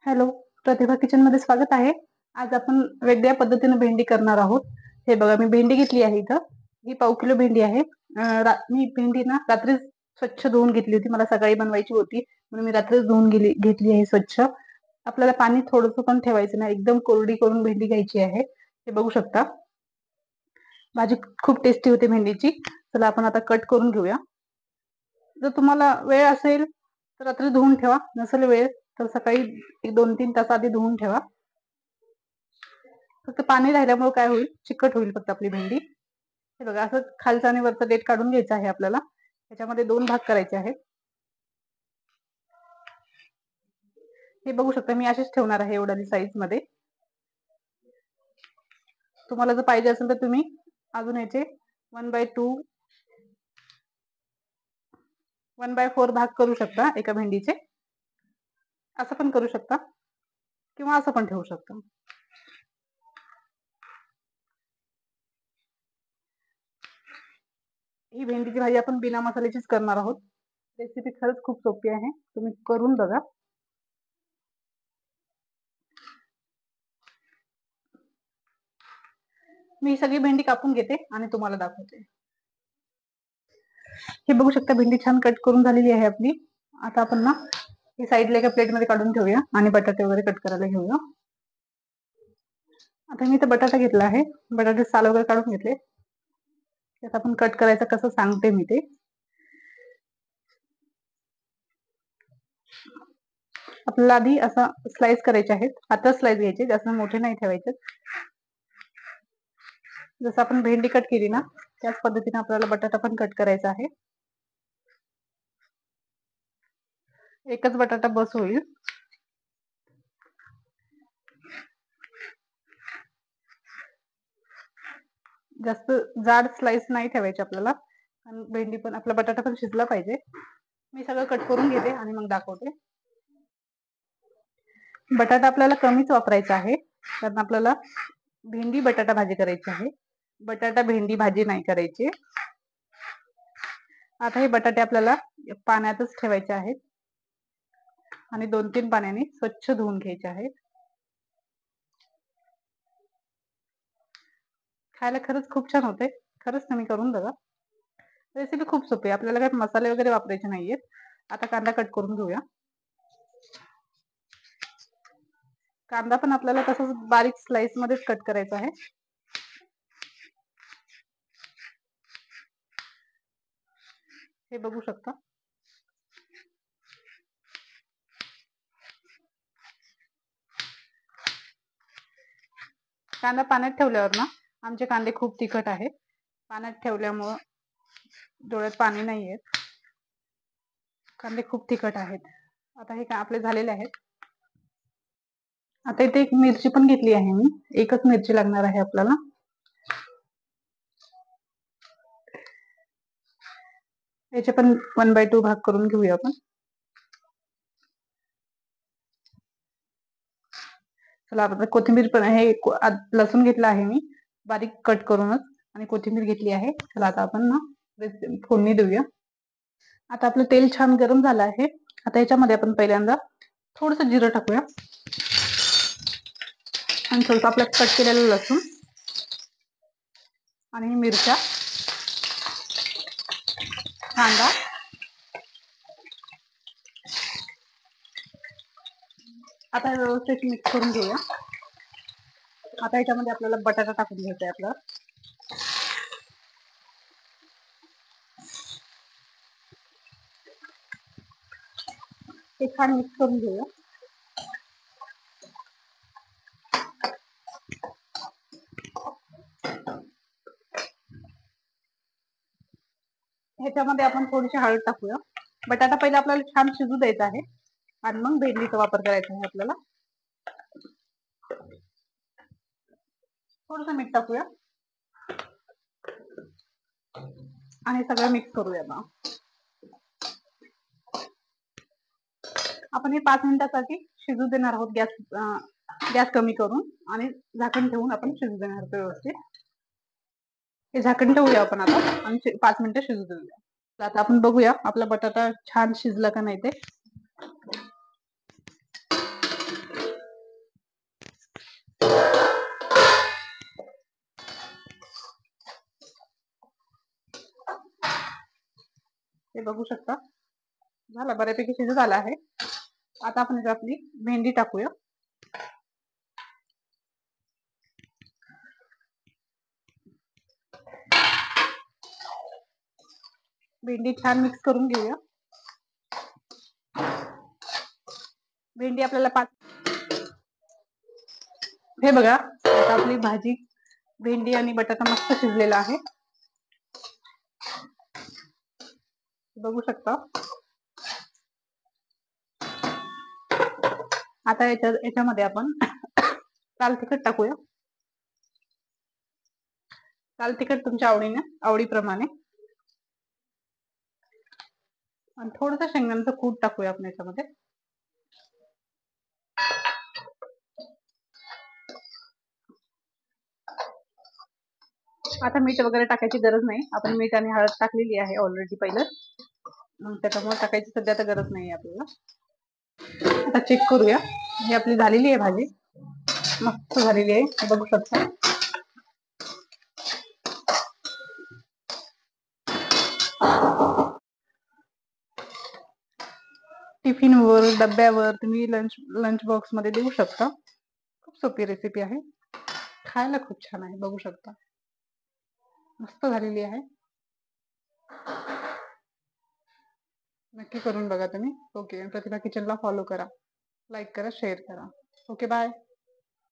Hello, प्रतिभा kitchen मध्ये स्वागत आहे. आज आपण वेगळ्या पद्धतीने भेंडी करणार आहोत. हे बघा, मी भेंडी घेतली आहे इथं. ही पाव किलो भेंडी आहे. मी भेंडी ना रात्री स्वच्छ धुवून घेतली होती. मला सकाळी बनवायची होती म्हणून मी रात्रीच धुवून घेतली आहे स्वच्छ. आपल्याला पाणी थोडंसं पण ठेवायचं नाही, एकदम कोरडी करून भेंडी घ्यायची आहे. हे बघू शकता. भाजी खूप टेस्टी होते भेंडीची. चला आपण आता कट करून घेऊया. जर तुम्हाला वेळ असेल तर रात्री धुवून ठेवा, नसेल वेळ तर सकाळी एक 2-3 तास आधी धुवून ठेवा. फक्त पाणी राहिल्यामुळे काय होईल, चिकट होईल फक्त आपली भेंडी. हे बघा, असं खालचा आणि वरचा देठ काढून घ्यायचा आहे आपल्याला. त्याच्यामध्ये 2 भाग करायचे आहेत. हे बघू शकता, मी असेच ठेवणार आहे एवढ्या साईज मध्ये. तुम्हाला जर पाहिजे असेल तर तुम्ही अजून याचे 1/2 1/4 भाग करू शकता एका भेंडीचे. असं पण करू शकता किंवा असं पण ठेवू शकता. ही भेंडीची भाजी आपण बिना मसाल्याचीच करणार आहोत. रेसिपी खरंच खूप सोपी आहे, तुम्ही करून बघा. मी सगळी भेंडी कापून घेते आणि तुम्हाला दाखवते. हे बघू शकता, भेंडी छान कट करून झालेली आहे आपली. आता आपण ना ही साईडला एका प्लेट मध्ये काढून ठेवूया आणि बटाटे वगैरे कट करायला घेऊया. आता मी इथे बटाटा घेतला आहे. बटाटे साल वगैरे काढून घेतले. त्यात आपण कट करायचं कसं सांगते मी ते. आपल्याला आधी असा स्लाइस करायचे आहेत. आता स्लाइस घ्यायचे, जास्त मोठे नाही ठेवायचे. जसं आपण भेंडी कट केली ना त्याच पद्धतीने आपल्याला बटाटा पण कट करायचा आहे. एकच बटाटा बस होईल. जास्त जाड स्लाइस नाही ठेवायचे आपल्याला, आणि भेंडी पण आपला बटाटा पण शिजला पाहिजे. मी सगळं कट करून घेते आणि मग दाखवते. बटाटा आपल्याला कमीच वापरायचा आहे, कारण आपल्याला भेंडी बटाटा भाजी करायची आहे. बटाटा भेंडी भाजी नाही करायची. आता हे बटाटे आपल्याला पाण्यातच ठेवायचे आहेत आणि 2-3 पाण्याने स्वच्छ धुवून घ्यायचे आहेत. खायला खरंच खूप छान होते. खरंच तुम्ही करून बघा. रेसिपी खूप सोपी आहे, आपल्याला काही मसाले वगैरे वापरायचे नाहीयेत. आता कांदा कट करून घेऊया. कांदा पण आपल्याला तसंच बारीक स्लाइस मध्येच कट करायचा आहे. हे बघू शकता. कांदा पाण्यात ठेवल्यावर ना, आमचे कांदे खूप तिखट आहेत. पाण्यात ठेवल्यामुळं डोळ्यात पाणी नाही येत. कांदे खूप तिखट आहेत. आता हे आपले झालेले आहेत. आता इथे एक मिरची पण घेतली आहे मी. एकच मिरची लागणार आहे आपल्याला. याचे पण 1/2 भाग करून घेऊया आपण. चला, आता कोथिंबीर पण आहे. लसूण घेतला आहे मी बारीक कट करूनच, आणि कोथिंबीर घेतली आहे. चला आता आपण ना फोडणी देऊया. आता आपलं तेल छान गरम झालं आहे. आता याच्यामध्ये आपण पहिल्यांदा थोडस जिरं टाकूया आणि थोडंसं आपलं कट केलेलं लसूण आणि मिरच्या, कांदा. आता व्यवस्थित मिक्स करून घेऊया. आता याच्यामध्ये आपल्याला बटाटा टाकून घ्यायचा आहे आपला. हे छान मिक्स करून घेऊया. ह्याच्यामध्ये आपण थोडीशी हळद टाकूया. बटाटा पहिला आपल्याला छान शिजू द्यायचा आहे आणि मग भेंडीचा वापर करायचा आहे आपल्याला. थोडस मीठ टाकूया आणि सगळं मिक्स करूया. आता आपण हे 5 मिनिटांसाठी शिजू देणार आहोत. गॅस कमी करून आणि झाकण ठेवून आपण शिजू देणार आहोत व्यवस्थित. हे झाकण ठेवूया आपण आता आणि 5 मिनिटं शिजू देऊया. आता आपण बघूया आपला बटाटा छान शिजला का नाही ते. बघू शकता झाला, बऱ्यापैकी शिजत आला आहे. आता आपण याच्यात आपली भेंडी टाकूया. भेंडी छान मिक्स करून घेऊया. भेंडी आपल्याला हे बघा, आता आपली भाजी भेंडी आणि बटाटा मस्त शिजलेला आहे, बघू शकता. आता याच्यामध्ये आपण लाल तिखट टाकूया. लाल तिखट तुमच्या आवडीप्रमाणे, आणि थोडंसं शेंगदाण्याचं कूट टाकूया आपण याच्यामध्ये. आता मीठ वगैरे टाकायची गरज नाही, आपण मीठ आणि हळद टाकलेली आहे ऑलरेडी पहिलं, मग त्याच्यामुळे टाकायची सध्या तर गरज नाही आपल्याला. आता चेक करूया. ही आपली झालेली आहे भाजी, मस्त झालेली आहे, बघू शकता. टिफिनवर, डब्यावर तुम्ही लंच बॉक्स मध्ये देऊ शकता. खूप सोपी रेसिपी आहे, खायला खूप छान आहे, बघू शकता. मस्त झालेली आहे, नक्की करून बघा तुम्ही. ओके, प्रतिभा किचनला फॉलो करा, लाईक करा, शेअर करा. Okay, bye.